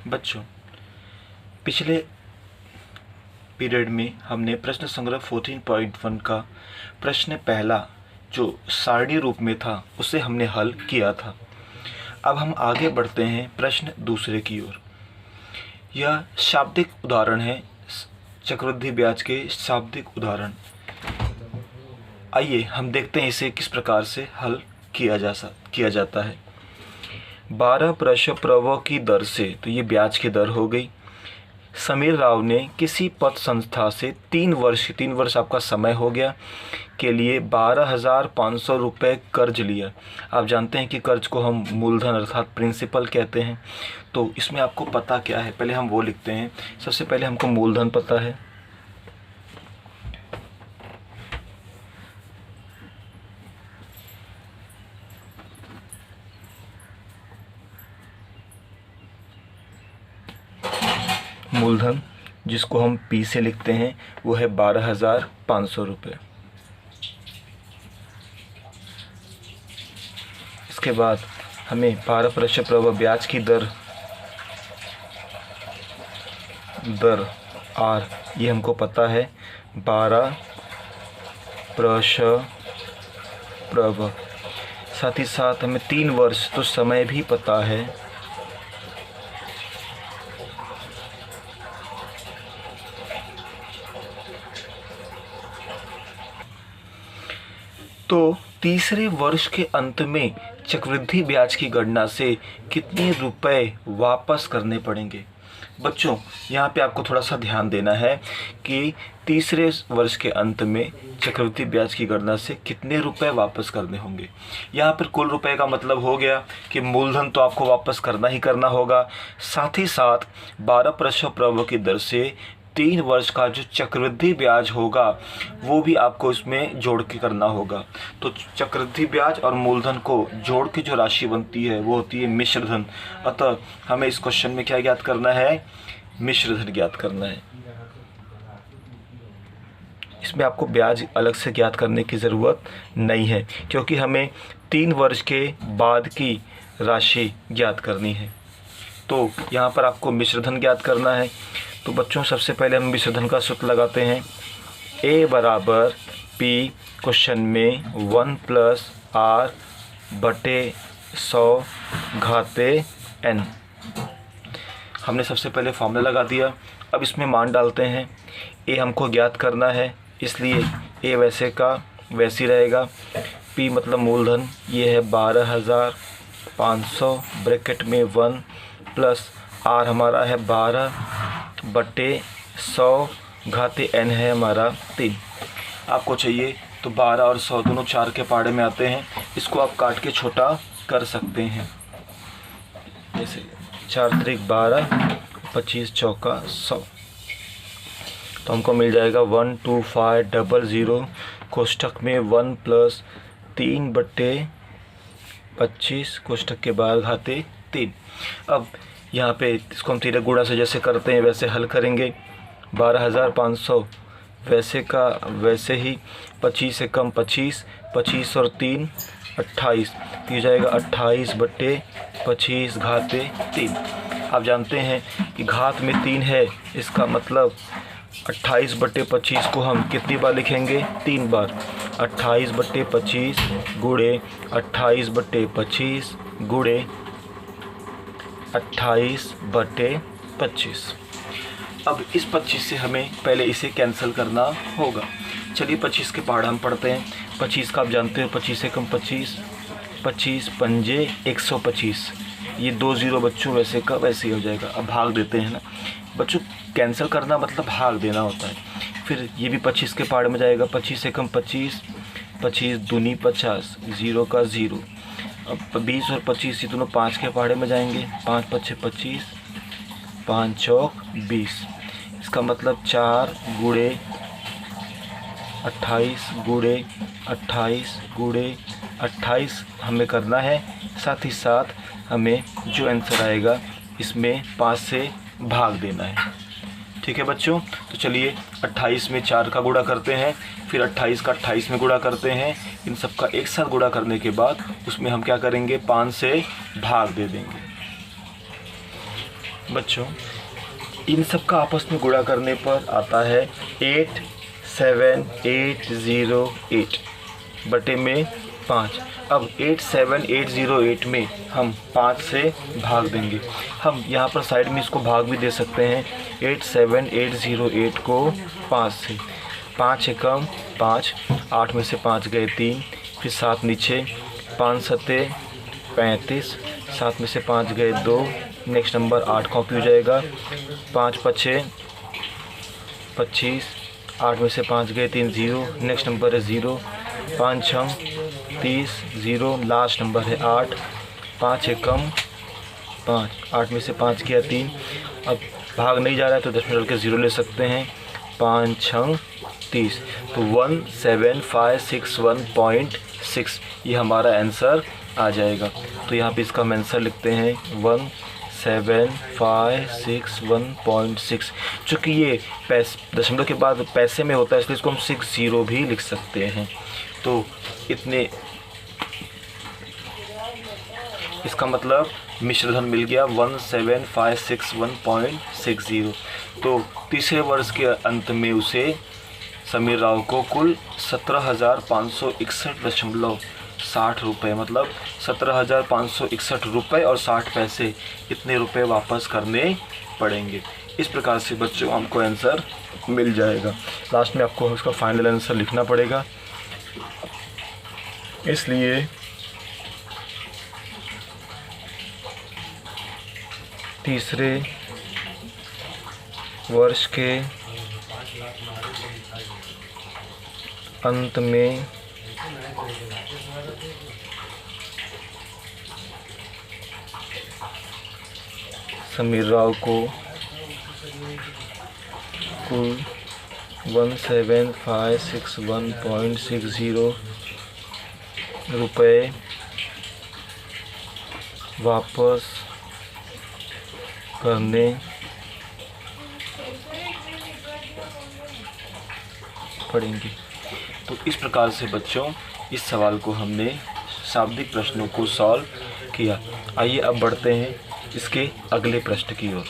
बच्चों, पिछले पीरियड में हमने प्रश्न संग्रह 14.1 का प्रश्न पहला जो सारणी रूप में था उसे हमने हल किया था। अब हम आगे बढ़ते हैं प्रश्न दूसरे की ओर। यह शाब्दिक उदाहरण है, चक्रवृद्धि ब्याज के शाब्दिक उदाहरण। आइए हम देखते हैं इसे किस प्रकार से हल किया जाता है। 12% की दर से, तो ये ब्याज की दर हो गई। समीर राव ने किसी पत संस्था से 3 वर्ष आपका समय हो गया के लिए 12,500 रुपये कर्ज लिया। आप जानते हैं कि कर्ज को हम मूलधन अर्थात प्रिंसिपल कहते हैं। तो इसमें आपको पता क्या है, पहले हम वो लिखते हैं। सबसे पहले हमको मूलधन पता है, मूलधन जिसको हम P से लिखते हैं वो है 12,500 रुपये। इसके बाद हमें 12% प्रभाव ब्याज की दर R ये हमको पता है 12% प्रभाव। साथ ही साथ हमें 3 वर्ष तो समय भी पता है। तो तीसरे वर्ष के अंत में चक्रवृद्धि ब्याज की गणना से कितने रुपए वापस करने पड़ेंगे। बच्चों, यहाँ पे आपको थोड़ा सा ध्यान देना है कि तीसरे वर्ष के अंत में चक्रवृद्धि ब्याज की गणना से कितने रुपए वापस करने होंगे। यहाँ पर कुल रुपए का मतलब हो गया कि मूलधन तो आपको वापस करना ही करना होगा, साथ ही साथ 12% प्रभाव की दर से 3 वर्ष का जो चक्रवृद्धि ब्याज होगा वो भी आपको इसमें जोड़ के करना होगा। तो चक्रवृद्धि ब्याज और मूलधन को जोड़ के जो राशि बनती है वो होती है मिश्र धन। अतः हमें इस क्वेश्चन में क्या ज्ञात करना है, मिश्र धन ज्ञात करना है। इसमें आपको ब्याज अलग से ज्ञात करने की ज़रूरत नहीं है क्योंकि हमें 3 वर्ष के बाद की राशि ज्ञात करनी है। तो यहाँ पर आपको मिश्र धन ज्ञात करना है। तो बच्चों, सबसे पहले हम मिश्र धन का सूत्र लगाते हैं। A बराबर P क्वेश्चन में 1+R/100 घाते n। हमने सबसे पहले फॉर्मूला लगा दिया। अब इसमें मान डालते हैं। A हमको ज्ञात करना है इसलिए A वैसे का वैसे ही रहेगा। P मतलब मूलधन, ये है 12,500 ब्रैकेट में 1 प्लस R हमारा है 12/100 घाते n है हमारा 3। आपको चाहिए तो 12 और 100 दोनों 4 के पहाड़े में आते हैं। इसको आप काट के छोटा कर सकते हैं। जैसे 4 त्रिक 12, 25 चौका 100। तो हमको मिल जाएगा 12500 कोष्ठक में 1 प्लस 3/25 कोष्ठक के बाद घाते 3। अब यहाँ पे इसको हम तीसरे गुणा से जैसे करते हैं वैसे हल करेंगे। 12,500 वैसे का वैसे ही, 25 से कम 25, 25 और 3 28, तो ये जाएगा 28/25 घाते 3। आप जानते हैं कि घात में 3 है, इसका मतलब 28/25 को हम कितनी बार लिखेंगे, 3 बार। 28/25 गुणे 28/25 गुणे 28/25। अब इस 25 से हमें पहले इसे कैंसिल करना होगा। चलिए 25 के पहाड़ हम पढ़ते हैं। 25 का आप जानते हो 25 से कम 25, 25 पंजे 125। ये 2 0 बच्चों वैसे का वैसे ही हो जाएगा। अब भाग देते हैं ना बच्चों, कैंसिल करना मतलब भाग देना होता है। फिर ये भी 25 के पहाड़ में जाएगा। 25 से कम 25, 25 दूनी 50, 0 का 0। अब 20 और 25 ये दोनों 5 के पहाड़े में जाएंगे। 5 5 25, 5 चौक 20। इसका मतलब 4 गुणे 28 गुणे 28 गुणे 28 हमें करना है। साथ ही साथ हमें जो आंसर आएगा इसमें 5 से भाग देना है। ठीक है बच्चों, तो चलिए 28 में 4 का गुणा करते हैं, फिर 28 का 28 में गुणा करते हैं। इन सब का एक साथ गुणा करने के बाद उसमें हम क्या करेंगे, 5 से भाग दे देंगे। बच्चों इन सब का आपस में गुणा करने पर आता है 87808 बटे में 5। अब 87808 में हम 5 से भाग देंगे। हम यहाँ पर साइड में इसको भाग भी दे सकते हैं। 87808 को 5 से, 5 एकम 5, 8 में से 5 गए 3, फिर 7 नीचे, 5 सत्ते 35, 7 में से 5 गए 2, नेक्स्ट नंबर 8 कॉपी हो जाएगा। 5 पछे 25, 8 में से 5 गए 3 0, नेक्स्ट नंबर है 0। 5 छम 30 0, लास्ट नंबर है 8। 5 एकम 5, 8 में से 5 गया 3। अब भाग नहीं जा रहा है तो 10 में डाल के 0 ले सकते हैं। 5 छम 30, तो 17561.6 ये हमारा आंसर आ जाएगा। तो यहाँ पे इसका हम आंसर लिखते हैं 17561.6। चूँकि ये दशमलव के बाद पैसे में होता है इसलिए इसको हम 60 भी लिख सकते हैं। तो इतने, इसका मतलब मिश्रधन मिल गया 17561.60। तो तीसरे वर्ष के अंत में उसे समीर राव को कुल 17,561.60 रुपये, मतलब 17,561 रुपये और 60 पैसे, इतने रुपए वापस करने पड़ेंगे। इस प्रकार से बच्चों हमको आंसर मिल जाएगा। लास्ट में आपको उसका फाइनल आंसर लिखना पड़ेगा, इसलिए तीसरे वर्ष के अंत में समीर राव को कुल 17561.60 रुपये वापस करने पड़ेंगे। तो इस प्रकार से बच्चों इस सवाल को हमने शाब्दिक प्रश्नों को सॉल्व किया। आइए अब बढ़ते हैं इसके अगले प्रश्न की ओर।